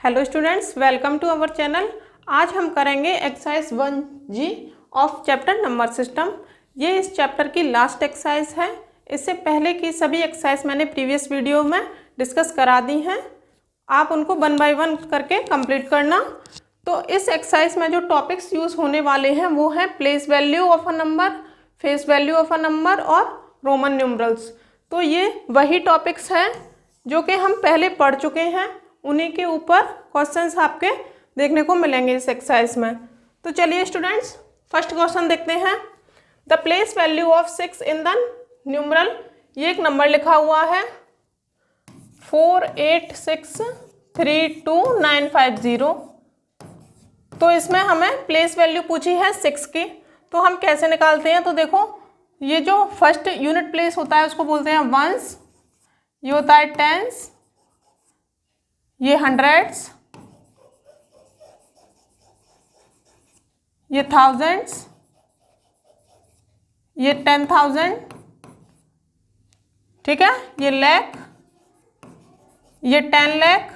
Hello students, welcome to our channel. आज हम करेंगे exercise 1G of chapter number system. ये इस चैप्टर की लास्ट एक्सरसाइज है। इससे पहले की सभी एक्सरसाइज मैंने प्रीवियस वीडियो में डिस्कस करा दी हैं। आप उनको 1 बाय 1 करके कंप्लीट करना। तो इस एक्सरसाइज में जो टॉपिक्स यूज़ होने वाले हैं वो है place value of a number, face value of a number और रोमन न्यूमरल्स। तो ये वही टॉपिक्स हैं जो कि हम पहले पढ़ चुके हैं। उन्हीं के ऊपर क्वेश्चंस आपके देखने को मिलेंगे इस एक्सरसाइज में। तो चलिए स्टूडेंट्स, फर्स्ट क्वेश्चन देखते हैं। The place value of 6 in the numeral. ये एक नंबर लिखा हुआ है 486329550। तो इसमें हमें प्लेस वैल्यू पूछी है 6 की। तो हम कैसे निकालते हैं? तो देखो, ये जो फर्स्ट यूनिट प्लेस होता है उसको बोलते हैं वंस, ये होता है टेंस, ये हंड्रेड्स, ये थाउजेंड्स, ये 10,000, ठीक है, ये लाख, ये 10 लाख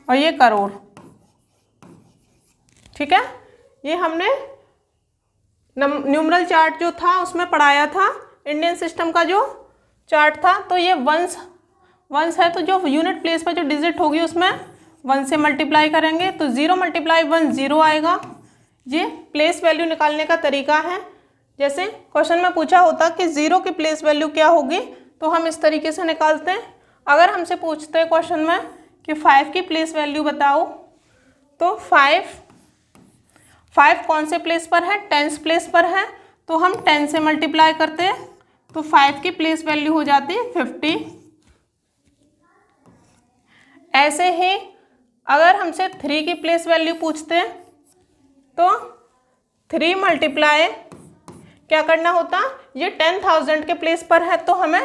और ये करोड़। ठीक है, ये हमने न्यूमरल चार्ट जो था उसमें पढ़ाया था, इंडियन सिस्टम का जो चार्ट था। तो ये वंस है, तो जो यूनिट प्लेस पर जो डिजिट होगी उसमें 1 से मल्टीप्लाई करेंगे तो 0 × 1 0 आएगा। ये प्लेस वैल्यू निकालने का तरीका है। जैसे क्वेश्चन में पूछा होता कि 0 की प्लेस वैल्यू क्या होगी, तो हम इस तरीके से निकालते हैं। अगर हमसे पूछते हैं क्वेश्चन में कि 5 की प्लेस वैल्यू बताओ, तो 5 कौन से प्लेस पर है? 10th प्लेस पर है, तो हम 10 से मल्टीप्लाई करते हैं तो 5 की प्लेस वैल्यू हो जाती है 50। ऐसे ही अगर हमसे 3 की प्लेस वैल्यू पूछते हैं तो 3 मल्टीप्लाई क्या करना होता, ये 10,000 के प्लेस पर है तो हमें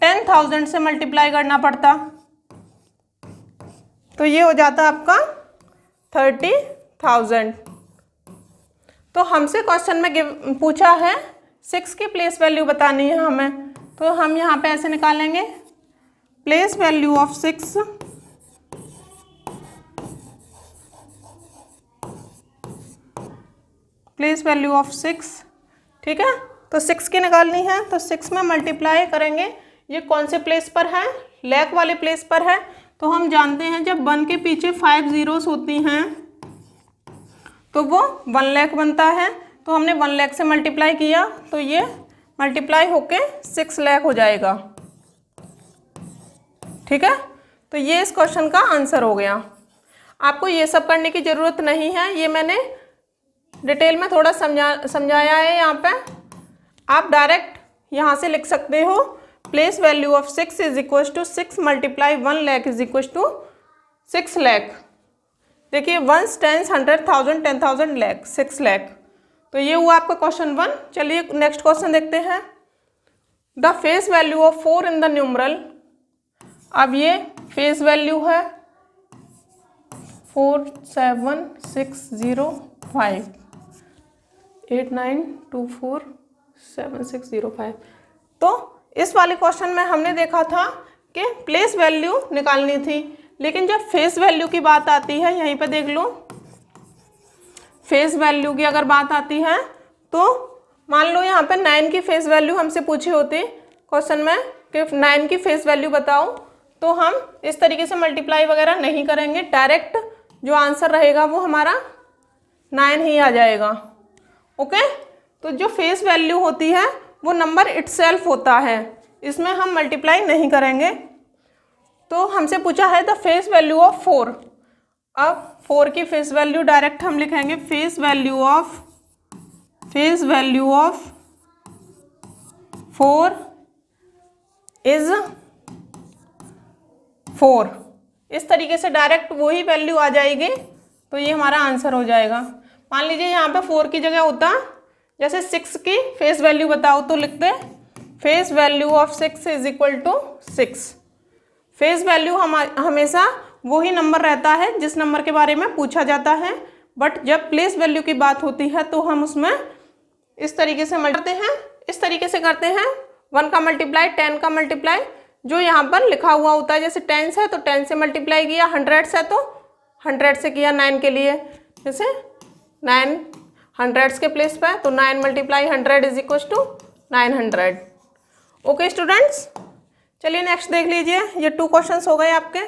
10,000 से मल्टीप्लाई करना पड़ता, तो ये हो जाता आपका 30,000। तो हमसे क्वेश्चन में पूछा है 6 की प्लेस वैल्यू बतानी है हमें, तो हम यहाँ पे ऐसे निकालेंगे place value of 6 place value of 6। ठीक है, तो 6 की निकालनी है तो 6 में मल्टीप्लाई करेंगे। ये कौन से प्लेस पर है? लाख वाले प्लेस पर है। तो हम जानते हैं जब 1 के पीछे 5 zeros होती हैं तो वो 1 लाख बनता है। तो हमने 1 लाख से मल्टीप्लाई किया तो ये मल्टीप्लाई होके 6 लाख हो जाएगा। ठीक है, तो ये इस क्वेश्चन का आंसर हो गया। आपको ये सब करने की ज़रूरत नहीं है, ये मैंने डिटेल में थोड़ा समझाया है। यहाँ पे आप डायरेक्ट यहाँ से लिख सकते हो place value of 6 is equal to 6 × 1 lakh is equal to 6 lakh. देखिए, 1 10 100 1000 10,000 लाख 6 लाख। तो ये हुआ आपका क्वेश्चन 1। चलिए नेक्स्ट क्वेश्चन देखते हैं। The face value of 4 in the numeral. अब ये फेस वैल्यू है 47605 89247605। तो इस वाले क्वेश्चन में हमने देखा था कि प्लेस वैल्यू निकालनी थी, लेकिन जब फेस वैल्यू की बात आती है, यहीं पे देख लो, फेस वैल्यू की अगर बात आती है तो मान लो यहाँ पे 9 की फेस वैल्यू हमसे पूछी होती क्वेश्चन में कि 9 की फेस वैल्यू बताओ, तो हम इस तरीके से मल्टीप्लाई वगैरह नहीं करेंगे, डायरेक्ट जो आंसर रहेगा वो हमारा 9 ही आ जाएगा। ओके, तो जो फेस वैल्यू होती है वो नंबर इटसेल्फ होता है, इसमें हम मल्टीप्लाई नहीं करेंगे। तो हमसे पूछा है द फेस वैल्यू ऑफ 4। अब 4 की फेस वैल्यू डायरेक्ट हम लिखेंगे फेस वैल्यू ऑफ 4 इज 4। इस तरीके से डायरेक्ट वही वैल्यू आ जाएगी, तो ये हमारा आंसर हो जाएगा। मान लीजिए यहाँ पे 4 की जगह होता जैसे 6 की फेस वैल्यू बताओ, तो लिखते face value of 6 is equal to 6। Face value हमेशा वही नंबर रहता है जिस नंबर के बारे में पूछा जाता है, बट जब प्लेस वैल्यू की बात होती है तो हम उसमें इस तरीके से करते हैं, 1 का मल्टीप्लाई 10 का मल्टीप्लाई जो यहाँ पर लिखा हुआ होता है, जैसे 10 है तो 10 से मल्टीप्लाई किया, 100 है तो 100 से किया 9 के लिए, जैसे 9 हंड्रेड्स के प्लेस पे, तो 9 × 100 is equal to 900। Okay students, चलिए नेक्स्ट देख लीजिए। ये 2 क्वेश्चंस हो गए आपके।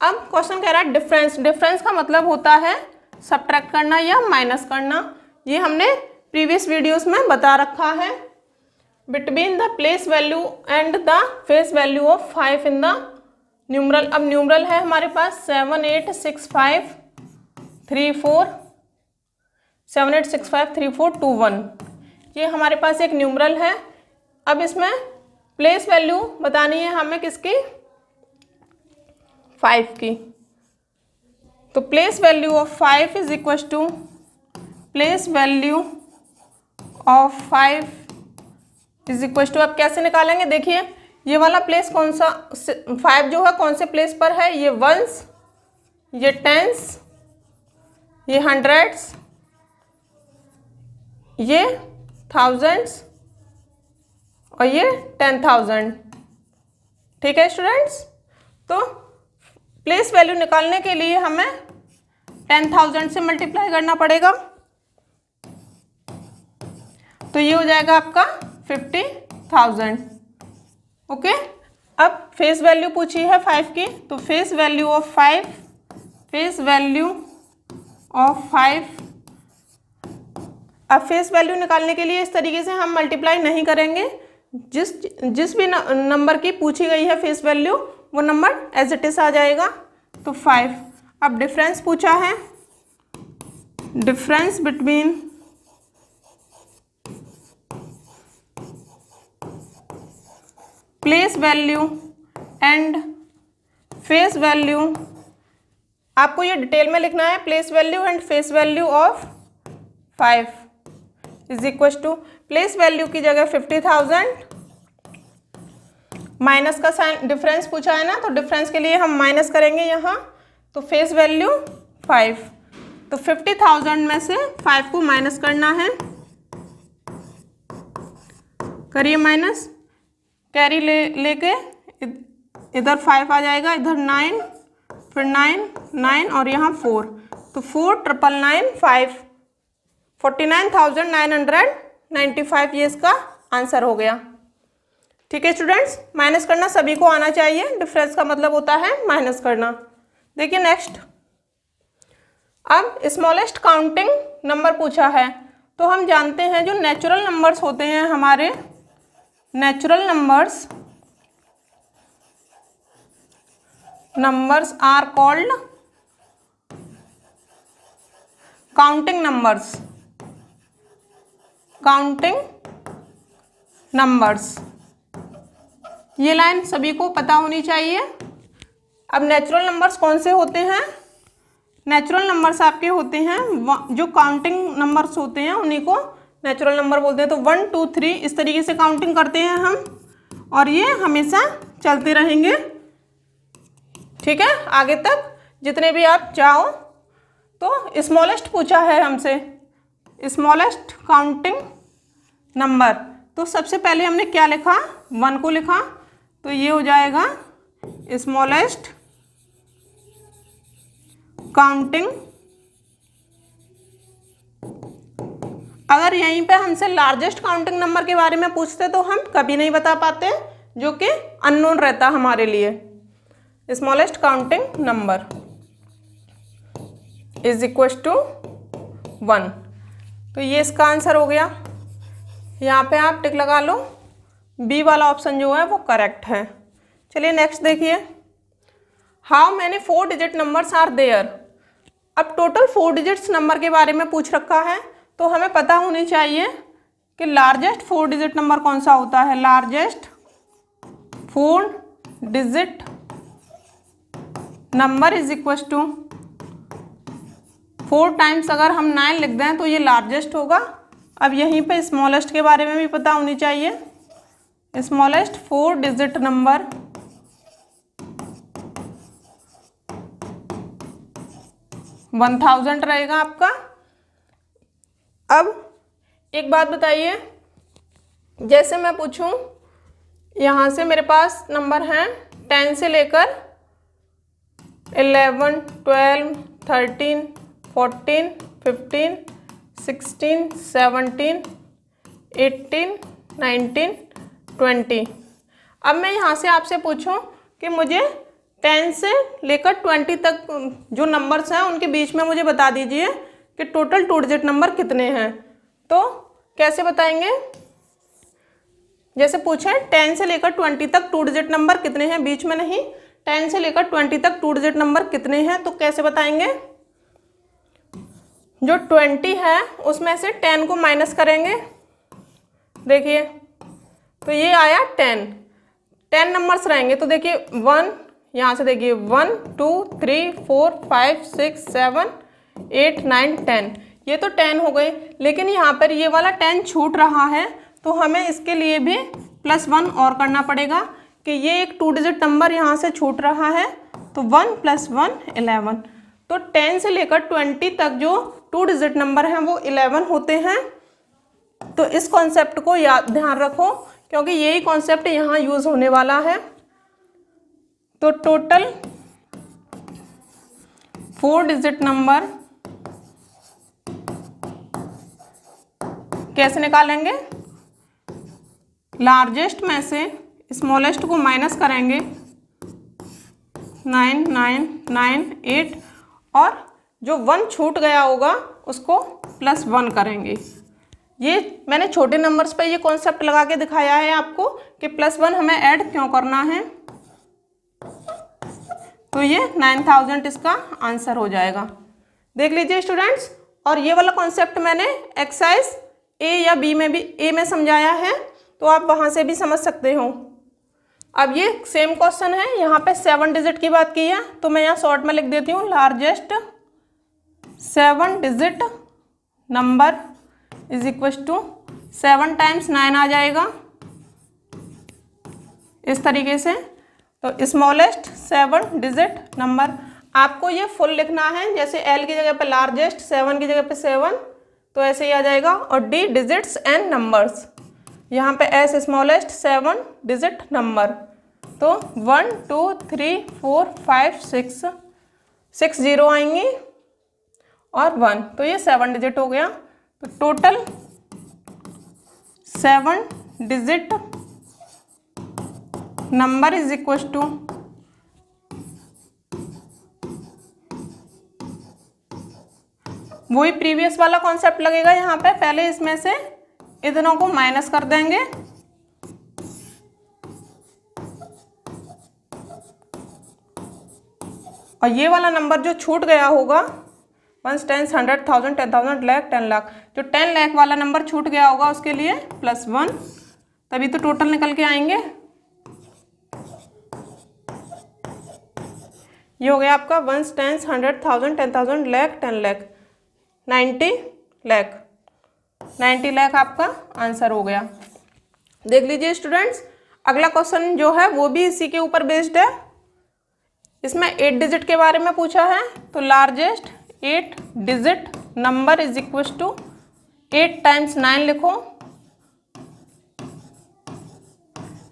अब क्वेश्चन कह रहा है डिफरेंस। डिफरेंस का मतलब होता है सब्ट्रैक्ट करना या माइनस करना। ये हमने प्रीवियस वीडियोस में बता रखा है। Between the place value and the face value of 5 in the numeral. अब न्यूमरल है हमारे पास 7 8 6 5 3 4 7 8 6 5 3 4 2 1। ये हमारे पास एक न्यूमरल है। अब इसमें प्लेस वैल्यू बतानी है हमें किसकी, 5 की। तो place value of 5 is equal to place value of 5 is equal to, अब कैसे निकालेंगे देखिए, ये वाला प्लेस कौन सा, 5 जो है कौन से प्लेस पर है, ये वंस, ये टेंस, ये हंड्रेड्स, ये थाउजेंड्स और ये 10,000। ठीक है स्टूडेंट्स, तो प्लेस वैल्यू निकालने के लिए हमें 10,000 से मल्टीप्लाई करना पड़ेगा, तो ये हो जाएगा आपका 50,000। ओके, अब फेस वैल्यू पूछी है 5 की, तो face value of 5, face value of 5। अब फेस वैल्यू निकालने के लिए इस तरीके से हम मल्टीप्लाई नहीं करेंगे, जिस भी नंबर की पूछी गई है फेस वैल्यू वो नंबर एज इट इज आ जाएगा, तो 5। अब डिफरेंस पूछा है, difference between place value and face value. आपको ये डिटेल में लिखना है, place value and face value of 5 is equal to, place value की जगह 50,000, माइनस का साइन, डिफरेंस पूछा है ना, तो डिफरेंस के लिए हम माइनस करेंगे यहाँ, तो फेस वैल्यू 5, तो 50,000 में से 5 को माइनस करना है, करिए माइनस, कैरी लेके इधर 5 आ जाएगा, इधर 9, फिर 9 9 और यहाँ 4, तो 4 9 9 5 49,995 ये इसका आंसर हो गया। ठीक है स्टूडेंट्स, माइनस करना सभी को आना चाहिए, डिफरेंस का मतलब होता है माइनस करना। देखिए नेक्स्ट, अब स्मॉलेस्ट काउंटिंग नंबर पूछा है, तो हम जानते हैं जो नेचुरल नंबर्स होते हैं हमारे, natural numbers are called counting numbers, counting numbers. ये लाइन सभी को पता होनी चाहिए। अब नेचुरल नंबर्स कौन से होते हैं, नेचुरल नंबर्स आपके होते हैं जो काउंटिंग नंबर्स होते हैं उन्हीं को नेचुरल नंबर बोलते हैं। तो 1 2 3 इस तरीके से काउंटिंग करते हैं हम, और ये हमेशा चलते रहेंगे, ठीक है, आगे तक जितने भी आप चाहो। तो स्मॉलेस्ट पूछा है हमसे, स्मॉलेस्ट काउंटिंग नंबर, तो सबसे पहले हमने क्या लिखा, 1 को लिखा, तो ये हो जाएगा स्मॉलेस्ट काउंटिंग। अगर यहीं पे हमसे लार्जेस्ट काउंटिंग नंबर के बारे में पूछते तो हम कभी नहीं बता पाते, जो कि अननोन रहता हमारे लिए। Smallest counting number is equal to 1, तो ये इसका आंसर हो गया। यहाँ पे आप टिक लगा लो, बी वाला ऑप्शन जो है वो करेक्ट है। चलिए नेक्स्ट देखिए, how many 4 digit numbers are there. अब टोटल 4 डिजिट्स नंबर के बारे में पूछ रखा है, तो हमें पता होनी चाहिए कि लार्जेस्ट 4 डिजिट नंबर कौन सा होता है। Largest 4 digit number is equal to 4 times अगर हम 9 लिख दें तो ये लार्जेस्ट होगा। अब यहीं पे स्मॉलेस्ट के बारे में भी पता होनी चाहिए। स्मॉलेस्ट 4 डिजिट नंबर 1000 रहेगा आपका। अब एक बात बताइए, जैसे मैं पूछूं यहाँ से मेरे पास नंबर हैं 10 से लेकर 11, 12, 13, 14, 15, 16, 17, 18, 19, 20। अब मैं यहाँ से आपसे पूछूं कि मुझे 10 से लेकर 20 तक जो नंबर्स हैं उनके बीच में मुझे बता दीजिए कि टोटल 2 डिजिट नंबर कितने हैं। तो कैसे बताएंगे? जैसे पूछे 10 से लेकर 20 तक 2 डिजिट नंबर कितने हैं, बीच में नहीं, 10 से लेकर 20 तक 2 डिजिट नंबर कितने हैं, तो कैसे बताएंगे? जो 20 है उसमें से 10 को माइनस करेंगे। देखिए तो ये आया 10 नंबर्स रहेंगे। तो देखिए 1, यहाँ से देखिए 1, 2, 3, 4, 5, 6, 7, 8, 9, 10, ये तो 10 हो गए। लेकिन यहाँ पर ये वाला 10 छूट रहा है, तो हमें इसके लिए भी +1 और करना पड़ेगा कि ये एक 2 डिजिट नंबर यहाँ से छूट रहा है। तो 1 + 1 11। तो 10 से लेकर 20 तक जो 2 डिजिट नंबर हैं वो 11 होते हैं। तो इस कॉन्सेप्ट को ध्यान रखो, क्योंकि यही कॉन्सेप्ट यहाँ यूज होने वाला है। तो टोटल 4 डिजिट नंबर कैसे निकालेंगे? लार्जेस्ट में से स्मॉलेस्ट को माइनस करेंगे, 9, 9, 9, 8, और जो 1 छूट गया होगा उसको +1 करेंगे। ये मैंने छोटे नंबर्स पे ये कॉन्सेप्ट लगा के दिखाया है आपको कि +1 हमें ऐड क्यों करना है। तो ये 9000 इसका आंसर हो जाएगा। देख लीजिए स्टूडेंट्स, और ये वाला कॉन्सेप्ट मैंने एक्सरसाइज ए या बी में भी, ए में समझाया है, तो आप वहाँ से भी समझ सकते हो। अब ये सेम क्वेश्चन है, यहाँ पे 7 डिजिट की बात की है, तो मैं यहाँ शॉर्ट में लिख देती हूँ largest 7 digit number is equal to 7 × 9 आ जाएगा इस तरीके से। तो स्मॉलेस्ट 7 डिजिट नंबर आपको ये फुल लिखना है, जैसे एल की जगह पे लार्जेस्ट, 7 की जगह पे 7, तो ऐसे ही आ जाएगा। और डी डिजिट्स एंड नंबर्स, यहाँ पे एस स्मॉलेस्ट 7 डिजिट नंबर, तो 1, 2, 3, 4, 5, 6 जीरो आएंगी और 1, तो ये 7 डिजिट हो गया। तो total 7 digit number is equal to वही प्रीवियस वाला कॉन्सेप्ट लगेगा यहाँ पे। पहले इसमें से इतनों को माइनस कर देंगे, और ये वाला नंबर जो छूट गया होगा 1, 10, 100, 1000, 10,000, लाख, 10 लाख, जो 10 लाख वाला नंबर छूट गया होगा उसके लिए +1, तभी तो टोटल निकल के आएंगे। ये हो गया आपका 1, 10, 100, 1000, 10,000, लाख, 10 लाख, 90 लाख, 90 लाख आपका आंसर हो गया। देख लीजिए स्टूडेंट्स, अगला क्वेश्चन जो है वो भी इसी के ऊपर बेस्ड है। इसमें 8 डिजिट के बारे में पूछा है, तो largest 8 digit number is equal to 8 × 9 लिखो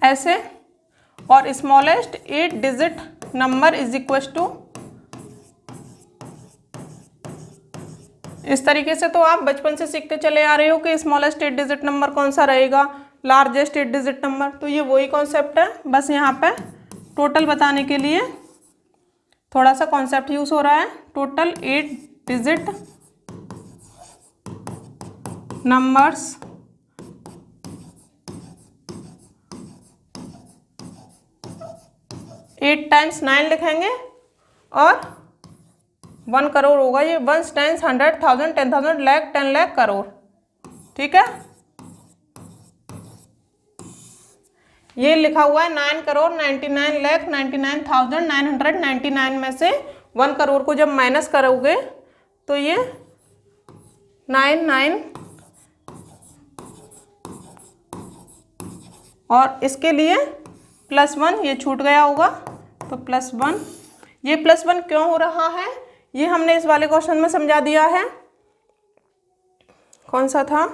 ऐसे, और smallest 8 digit number is equal to इस तरीके से। तो आप बचपन से सीखते चले आ रहे हो कि स्मॉलेस्ट 8 डिजिट नंबर कौन सा रहेगा, लार्जेस्ट 8 डिजिट नंबर, तो ये वही कॉन्सेप्ट है, बस यहाँ पे टोटल बताने के लिए थोड़ा सा कॉन्सेप्ट यूज हो रहा है। Total 8 digit numbers eight times 9 लिखेंगे और 1 करोड़ होगा। ये 1, 10, 100, 1000, 10,000, लाख, 10 लाख, करोड़, ठीक है। ये लिखा हुआ है 9,99,99,999 में से 1 करोड़ को जब माइनस करोगे तो ये 99, और इसके लिए +1 ये छूट गया होगा, तो +1। ये +1 क्यों हो रहा है ये हमने इस वाले क्वेश्चन में समझा दिया है। कौन सा था?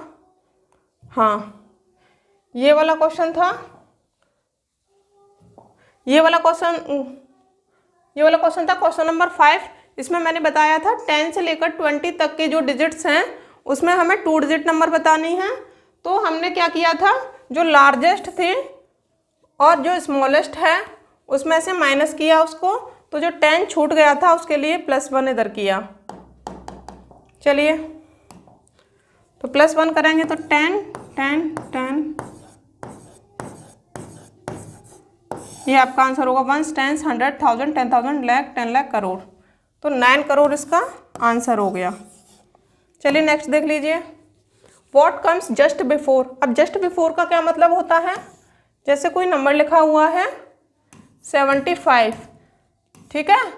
हाँ, ये वाला क्वेश्चन था ये वाला क्वेश्चन था क्वेश्चन नंबर 5। इसमें मैंने बताया था 10 से लेकर 20 तक के जो डिजिट्स हैं उसमें हमें 2 डिजिट नंबर बतानी है। तो हमने क्या किया था, जो लार्जेस्ट थे और जो स्मॉलेस्ट है उसमें से माइनस किया उसको, तो जो 10 छूट गया था उसके लिए +1 इधर किया। चलिए तो +1 करेंगे तो 10 10 10, ये आपका आंसर होगा 1 10 100 1000 10,000 लाख 10 लाख करोड़। तो 9 करोड़ इसका आंसर हो गया। चलिए नेक्स्ट देख लीजिए, व्हाट कम्स जस्ट बिफोर। अब जस्ट बिफोर का क्या मतलब होता है, जैसे कोई नंबर लिखा हुआ है 75, ठीक है।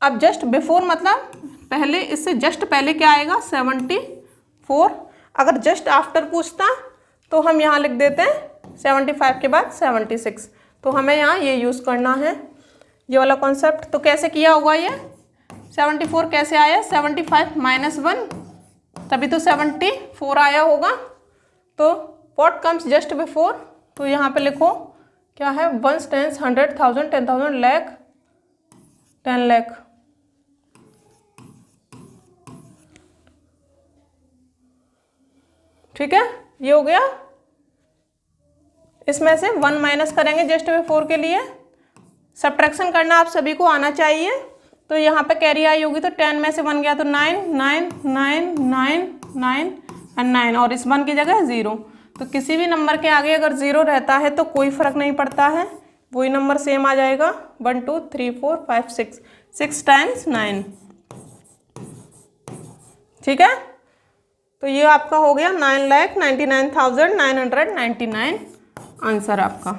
अब जस्ट बिफोर मतलब पहले, इससे जस्ट पहले क्या आएगा 74। अगर जस्ट आफ्टर पूछता तो हम यहाँ लिख देते हैं 75 के बाद 76। तो हमें यहाँ ये यूज़ करना है, ये वाला कॉन्सेप्ट। तो कैसे किया होगा ये 74 कैसे आया, 75 -1, तभी तो 74 आया होगा। तो व्हाट कम्स जस्ट बिफोर, तो यहाँ पे लिखो क्या है 1 10 100 1000 10,000 लाख 10 लाख। ठीक है, ये हो गया। इसमें से 1 माइनस करेंगे जस्ट बिफोर के लिए। सब्ट्रैक्शन करना आप सभी को आना चाहिए। तो यहाँ पे कैरी आई होगी, तो 10 में से 1 गया तो 9 9 9 9 9 एंड 9, और इस 1 की जगह 0। तो किसी भी नंबर के आगे अगर 0 रहता है तो कोई फर्क नहीं पड़ता है, वही नंबर सेम आ जाएगा। 1 2 3 4 5 6, 6 टाइम्स 9, ठीक है। तो ये आपका हो गया 9,99,999 आंसर आपका।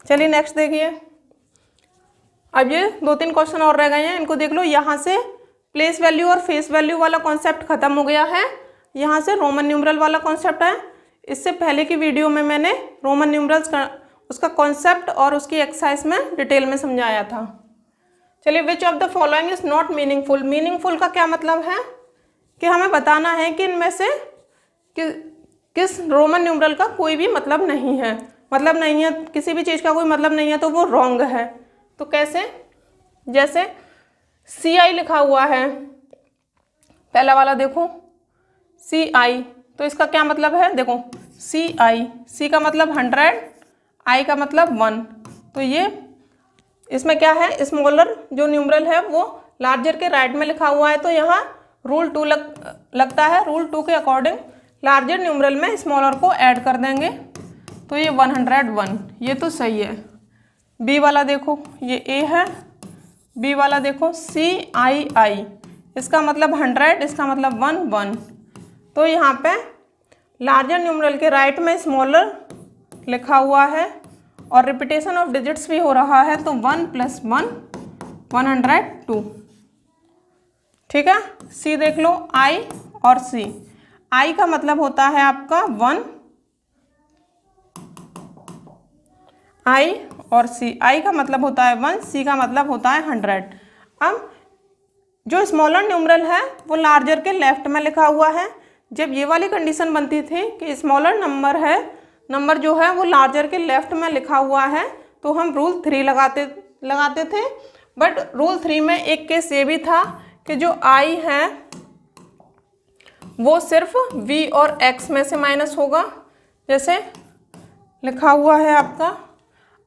चलिए नेक्स्ट देखिए, अब ये 2-3 क्वेश्चन और रह गए हैं, इनको देख लो। यहाँ से प्लेस वैल्यू और फेस वैल्यू वाला कॉन्सेप्ट खत्म हो गया है, यहाँ से रोमन न्यूमरल वाला कॉन्सेप्ट है। इससे पहले की वीडियो में मैंने रोमन न्यूमरल्स का उसका कॉन्सेप्ट और उसकी एक्सरसाइज में डिटेल में समझाया था। चलिए, which of the following is not meaningful. Meaningful का क्या मतलब है कि हमें बताना है कि इनमें से किस रोमन न्यूमरल का कोई भी मतलब नहीं है, किसी भी चीज़ का कोई मतलब नहीं है तो वो रॉन्ग है। तो कैसे, जैसे CI लिखा हुआ है, पहला वाला देखो CI, तो इसका क्या मतलब है, देखो CI, C का मतलब 100, I का मतलब 1। तो ये इसमें क्या है, स्मॉलर जो न्यूमरल है वो लार्जर के राइट में लिखा हुआ है, तो यहाँ रूल 2 लगता है। रूल 2 के अकॉर्डिंग लार्जर न्यूमरल में स्मॉलर को ऐड कर देंगे, तो ये 101, ये तो सही है। बी वाला देखो, ये A है, बी वाला देखो CII, इसका मतलब 100, इसका मतलब 1 1। तो यहाँ पे लार्जर न्यूमरल के राइट में स्मॉलर लिखा हुआ है और रिपीटेशन ऑफ डिजिट्स भी हो रहा है, तो 1 + 1 102, ठीक है। C देख लो, I और C। I का मतलब होता है आपका 1, I और C, I का मतलब होता है 1, C का मतलब होता है 100। अब जो स्मॉलर न्यूमरल है वो लार्जर के लेफ्ट में लिखा हुआ है। जब ये वाली कंडीशन बनती थी कि स्मॉलर नंबर जो है वो लार्जर के लेफ्ट में लिखा हुआ है, तो हम रूल 3 लगाते थे। बट रूल 3 में एक केस ये भी था कि जो I है वो सिर्फ V और X में से माइनस होगा। जैसे लिखा हुआ है आपका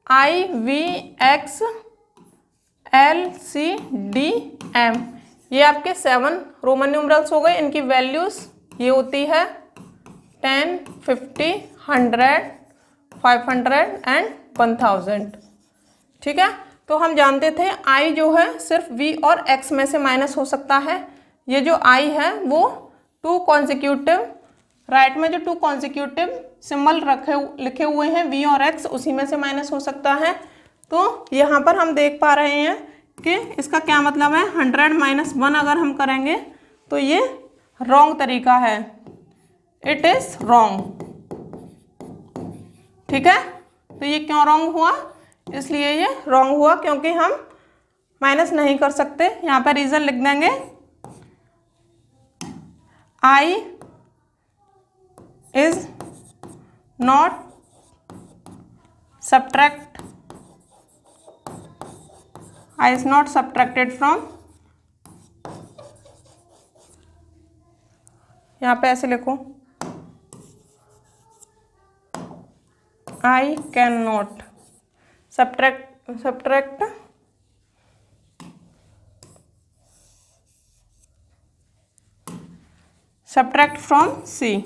I V X L C D M, ये आपके 7 रोमन न्यूमरल्स हो गए। इनकी वैल्यूज ये होती है 10 50 100 500 एंड 1000, ठीक है। तो हम जानते थे I जो है सिर्फ V और X में से माइनस हो सकता है। ये जो I है वो 2 कॉन्जिक्यूटिव, राइट में जो 2 कॉन्जिक्यूटिव सिंबल लिखे हुए हैं V और X, उसी में से माइनस हो सकता है। तो यहाँ पर हम देख पा रहे हैं कि इसका क्या मतलब है, 100 - 1 अगर हम करेंगे तो ये रॉन्ग तरीका है, इट इज रॉन्ग, ठीक है। तो ये क्यों रॉन्ग हुआ, इसलिए ये रॉन्ग हुआ क्योंकि हम माइनस नहीं कर सकते। यहाँ पर रीजन लिख देंगे, I is not subtract I is not subtracted from, यहाँ पे ऐसे लिखो, I cannot subtract from C।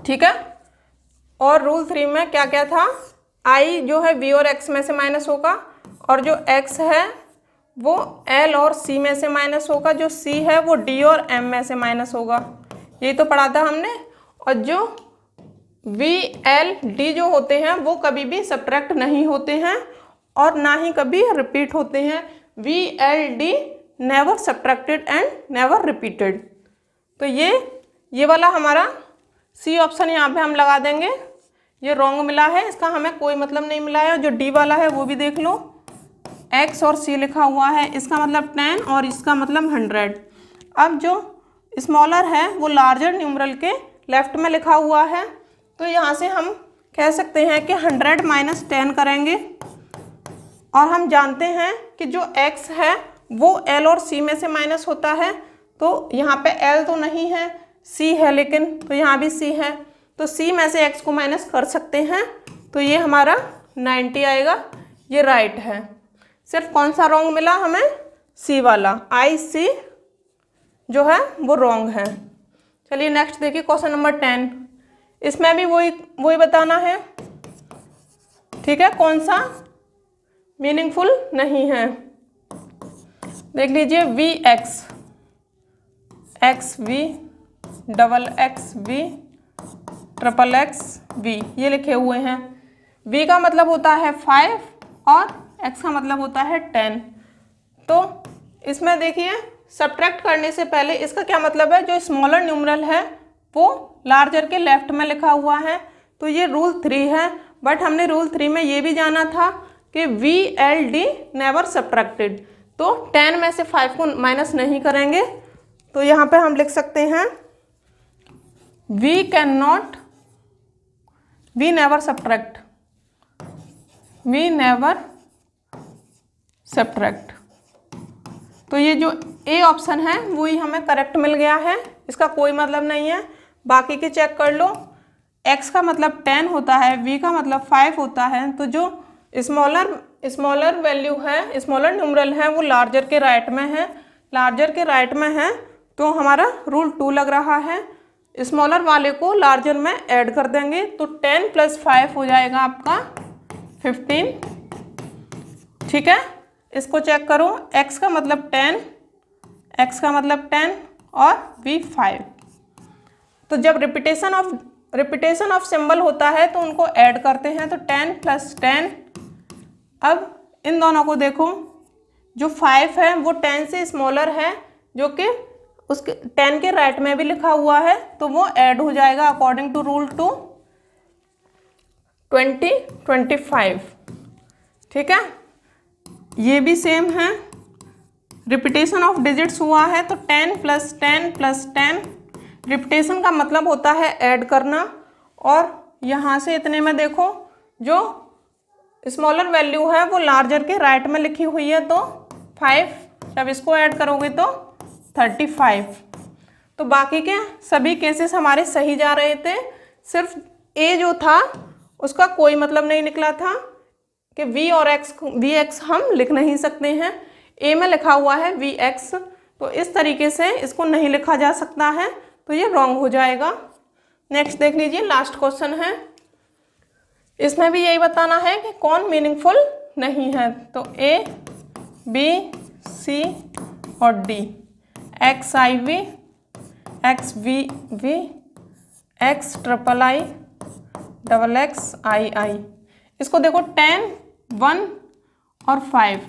ठीक है। और रूल 3 में क्या क्या था, I जो है V और X में से माइनस होगा, और जो X है वो L और C में से माइनस होगा, जो C है वो D और M में से माइनस होगा। यही तो पढ़ा था हमने। और जो V, L, D जो होते हैं वो कभी भी सब्ट्रैक्ट नहीं होते हैं और ना ही कभी रिपीट होते हैं। V, L, D never subtracted and never repeated. तो ये वाला हमारा सी ऑप्शन यहाँ पे हम लगा देंगे। ये रॉन्ग मिला है, इसका हमें कोई मतलब नहीं मिला है। जो डी वाला है वो भी देख लो, एक्स और सी लिखा हुआ है, इसका मतलब 10 और इसका मतलब 100। अब जो स्मॉलर है वो लार्जर न्यूमरल के लेफ्ट में लिखा हुआ है, तो यहाँ से हम कह सकते हैं कि 100 माइनस 10 करेंगे। और हम जानते हैं कि जो x है वो l और c में से माइनस होता है, तो यहाँ पे l तो नहीं है, c है, लेकिन तो यहाँ भी c है, तो c में से x को माइनस कर सकते हैं। तो ये हमारा 90 आएगा, ये राइट है। सिर्फ कौन सा रॉन्ग मिला हमें, c वाला, IC जो है वो रॉन्ग है। चलिए नेक्स्ट देखिए क्वेश्चन नंबर 10। इसमें भी वही बताना है, ठीक है, कौन सा मीनिंगफुल नहीं है। देख लीजिए, VX, XV, XX, XXV ये लिखे हुए हैं। V का मतलब होता है 5 और X का मतलब होता है 10। तो इसमें देखिए सब्ट्रैक्ट करने से पहले इसका क्या मतलब है, जो स्मॉलर न्यूमरल है वो लार्जर के लेफ्ट में लिखा हुआ है, तो ये रूल 3 है। बट हमने रूल 3 में ये भी जाना था कि VLD नेवर सब्ट्रैक्टेड, तो 10 में से 5 को माइनस नहीं करेंगे। तो यहाँ पे हम लिख सकते हैं वी नेवर सब्ट्रैक्ट। तो ये जो ए ऑप्शन है वही हमें करेक्ट मिल गया है, इसका कोई मतलब नहीं है। बाकी के चेक कर लो, x का मतलब 10 होता है, v का मतलब 5 होता है, तो जो स्मॉलर वैल्यू है, स्मॉलर न्यूमरल है वो लार्जर के राइट में है, लार्जर के राइट में है, तो हमारा रूल 2 लग रहा है। स्मॉलर वाले को लार्जर में ऐड कर देंगे, तो 10 + 5 हो जाएगा आपका 15। ठीक है, इसको चेक करो, x का मतलब 10, x का मतलब 10 और v 5। तो जब रिपीटेशन ऑफ सिंबल होता है तो उनको ऐड करते हैं, तो 10 + 10। अब इन दोनों को देखो, जो 5 है वो 10 से स्मॉलर है, जो कि उसके 10 के राइट में भी लिखा हुआ है, तो वो ऐड हो जाएगा अकॉर्डिंग टू रूल 2 20 25। ठीक है, ये भी सेम है, रिपीटेशन ऑफ डिजिट्स हुआ है तो 10 + 10 + 10। रिपीटेशन का मतलब होता है ऐड करना, और यहाँ से इतने में देखो जो स्मॉलर वैल्यू है वो लार्जर के राइट में लिखी हुई है, तो 5, जब इसको ऐड करोगे तो 35। तो बाकी के सभी केसेस हमारे सही जा रहे थे, सिर्फ ए जो था उसका कोई मतलब नहीं निकला था कि V और VX हम लिख नहीं सकते हैं। ए में लिखा हुआ है VX, तो इस तरीके से इसको नहीं लिखा जा सकता है, तो ये रॉन्ग हो जाएगा। नेक्स्ट देख लीजिए, लास्ट क्वेश्चन है, इसमें भी यही बताना है कि कौन मीनिंगफुल नहीं है। तो A, B, C और D, XIV, XVV, XIII, XXII। इसको देखो 10, 1 और 5।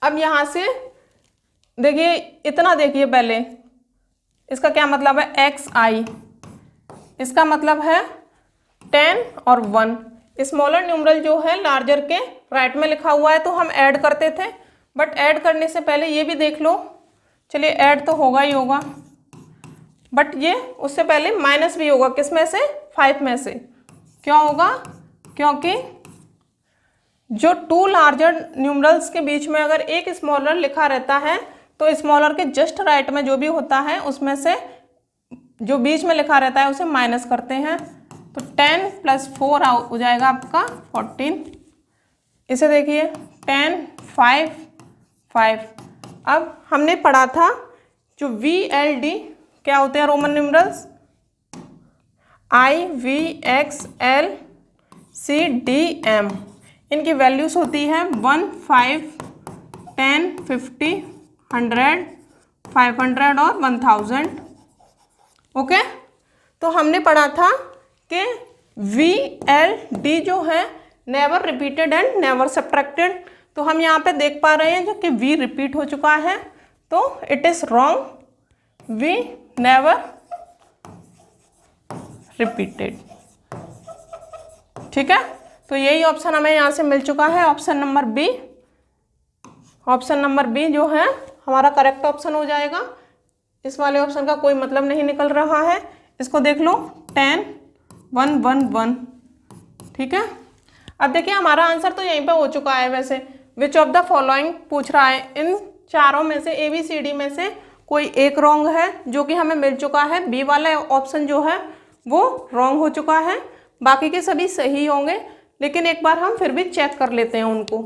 अब यहाँ से देखिए, इतना देखिए पहले, इसका क्या मतलब है XI, इसका मतलब है 10 और 1। स्मॉलर न्यूमरल जो है लार्जर के राइट में लिखा हुआ है, तो हम ऐड करते थे, बट ऐड करने से पहले ये भी देख लो, चलिए ऐड तो होगा ही होगा, बट ये उससे पहले माइनस भी होगा, किस में से, 5 में से। क्यों होगा, क्योंकि जो टू लार्जर न्यूमरल्स के बीच में अगर एक स्मॉलर लिखा रहता है तो स्मॉलर के जस्ट राइट में जो भी होता है उसमें से जो बीच में लिखा रहता है उसे माइनस करते हैं। तो 10 + 4 हो जाएगा आपका 14। इसे देखिए 10, 5, 5। अब हमने पढ़ा था जो VLD क्या होते हैं रोमन न्यूमरल्स, IVXL CDM, इनकी वैल्यूज होती है 1, 5, 10, 50, 100, 500 और 1000। ओके, तो हमने पढ़ा था कि VLD जो है never repeated and never subtracted. तो हम यहाँ पे देख पा रहे हैं जो कि V रिपीट हो चुका है, तो it is wrong, V never repeated. ठीक है, तो यही ऑप्शन हमें यहाँ से मिल चुका है, option number B. Option number B जो है हमारा करेक्ट ऑप्शन हो जाएगा। इस वाले ऑप्शन का कोई मतलब नहीं निकल रहा है। इसको देख लो 10, 1, 1, 1। ठीक है, अब देखिए हमारा आंसर तो यहीं पे हो चुका है। वैसे विच ऑफ द फॉलोइंग पूछ रहा है, इन चारों में से ABCD में से कोई एक रॉन्ग है, जो कि हमें मिल चुका है। बी वाला ऑप्शन जो है वो रॉन्ग हो चुका है, बाकी के सभी सही होंगे, लेकिन एक बार हम फिर भी चेक कर लेते हैं उनको।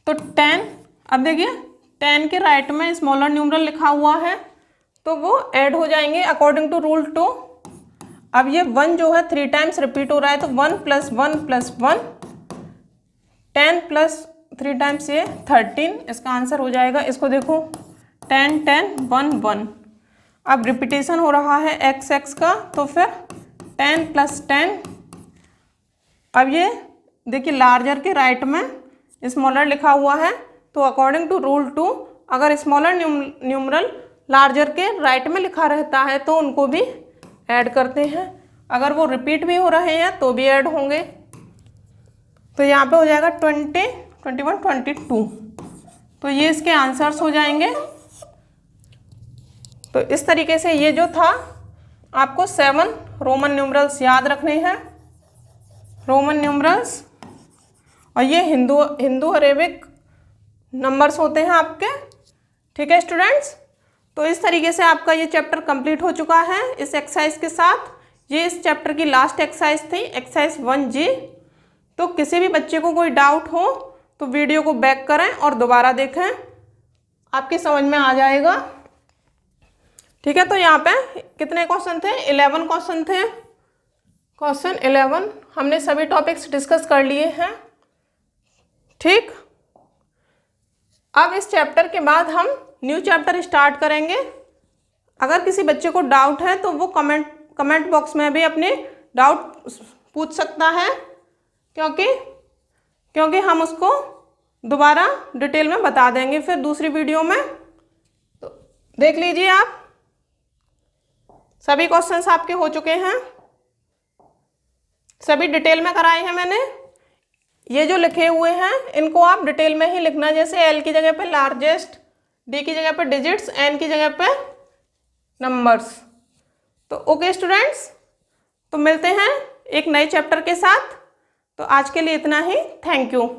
तो 10, अब देखिए 10 के राइट में स्मॉलर न्यूमरल लिखा हुआ है तो वो ऐड हो जाएंगे अकॉर्डिंग टू रूल 2। अब ये 1 जो है 3 टाइम्स रिपीट हो रहा है, तो 1 + 1 + 1, 10 + 3 टाइम्स ये 13, इसका आंसर हो जाएगा। इसको देखो 10, 10, 1, 1। अब रिपीटेशन हो रहा है x का, तो फिर 10 + 10। अब ये देखिए लार्जर के राइट में स्मॉलर लिखा हुआ है, तो अकॉर्डिंग टू रूल 2 अगर स्मॉलर न्यूमरल लार्जर के राइट में लिखा रहता है तो उनको भी ऐड करते हैं, अगर वो रिपीट भी हो रहे हैं तो भी ऐड होंगे। तो यहाँ पे हो जाएगा 20, 21, 22। तो ये इसके आंसर्स हो जाएंगे। तो इस तरीके से ये जो था आपको 7 रोमन न्यूमरल्स याद रखने हैं, रोमन न्यूमरल्स, और ये हिंदू अरेबिक नंबर्स होते हैं आपके। ठीक है स्टूडेंट्स, तो इस तरीके से आपका ये चैप्टर कंप्लीट हो चुका है इस एक्सरसाइज के साथ। ये इस चैप्टर की लास्ट एक्सरसाइज थी, एक्सरसाइज 1G। तो किसी भी बच्चे को कोई डाउट हो तो वीडियो को बैक करें और दोबारा देखें, आपकी समझ में आ जाएगा। ठीक है, तो यहाँ पे कितने क्वेश्चन थे? 11 क्वेश्चन थे। क्वेश्चन 11 हमने सभी टॉपिक्स डिस्कस कर लिए हैं। ठीक, अब इस चैप्टर के बाद हम न्यू चैप्टर स्टार्ट करेंगे। अगर किसी बच्चे को डाउट है तो वो कमेंट बॉक्स में भी अपने डाउट पूछ सकता है, क्योंकि हम उसको दोबारा डिटेल में बता देंगे फिर दूसरी वीडियो में। तो देख लीजिए आप, सभी क्वेश्चंस आपके हो चुके हैं, सभी डिटेल में कराए हैं मैंने। ये जो लिखे हुए हैं इनको आप डिटेल में ही लिखना, जैसे L की जगह पे लार्जेस्ट, D की जगह पे डिजिट्स, N की जगह पे नंबर्स। तो ओके स्टूडेंट्स, तो मिलते हैं एक नए चैप्टर के साथ। तो आज के लिए इतना ही, थैंक यू।